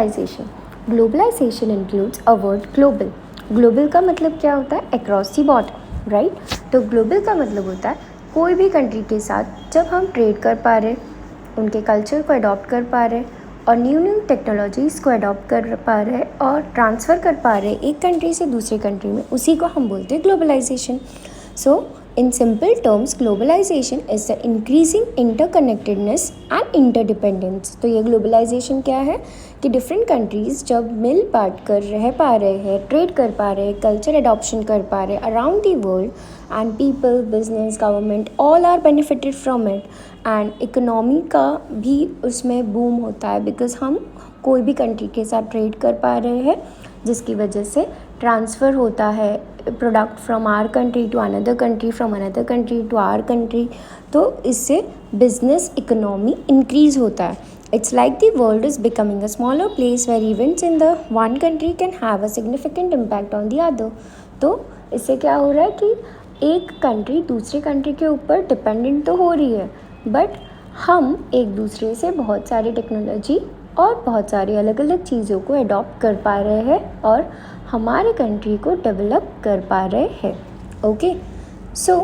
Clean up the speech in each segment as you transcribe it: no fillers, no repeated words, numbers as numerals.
Globalisation globalisation includes a word global. Global का मतलब क्या होता है? Across the border, right. तो ग्लोबल का मतलब होता है कोई भी कंट्री के साथ जब हम ट्रेड कर पा रहे, उनके कल्चर को अडॉप्ट कर पा रहे और न्यू टेक्नोलॉजीज़ को अडॉप्ट कर पा रहे और ट्रांसफ़र कर पा रहे एक कंट्री से दूसरी कंट्री में, उसी को हम बोलते हैं globalisation. So in simple terms, globalization is the increasing interconnectedness and interdependence। तो ये ग्लोबलाइजेशन क्या है कि डिफरेंट कंट्रीज़ जब मिल बांट कर रह पा रहे हैं, ट्रेड कर पा रहे हैं, कल्चर एडॉप्शन कर पा रहे around the world, and people, business, government all are benefited from it, and economy का भी उसमें बूम होता है बिकॉज हम कोई भी कंट्री के साथ ट्रेड कर पा रहे हैं, जिसकी वजह से ट्रांसफ़र होता है product from our country to another country, from another country to our country. तो इससे बिजनेस इकोनॉमी इंक्रीज़ होता है। It's like the world is becoming a smaller place where events in the one country can have a significant impact on the other. तो इससे क्या हो रहा है कि एक कंट्री दूसरी कंट्री के ऊपर डिपेंडेंट तो हो रही है, बट हम एक दूसरे से बहुत सारी टेक्नोलॉजी और बहुत सारी अलग अलग चीज़ों को अडॉप्ट कर पा रहे हैं और हमारे कंट्री को डेवलप कर पा रहे हैं। ओके, सो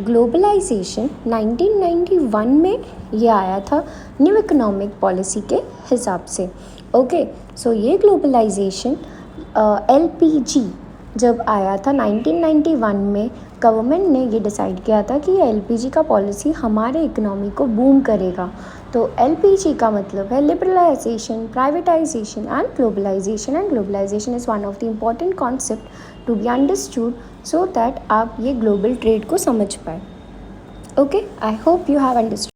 ग्लोबलाइजेशन 1991 में ये आया था न्यू इकोनॉमिक पॉलिसी के हिसाब से। ओके, सो ये ग्लोबलाइजेशन LPG जब आया था 1991 में, गवर्नमेंट ने ये डिसाइड किया था कि ये LPG का पॉलिसी हमारे इकोनॉमी को बूम करेगा। तो LPG का मतलब है liberalisation, privatisation and globalisation, and globalisation is one of the important concept to be understood so that आप ये ग्लोबल ट्रेड को समझ पाए। Okay, I hope you have understood.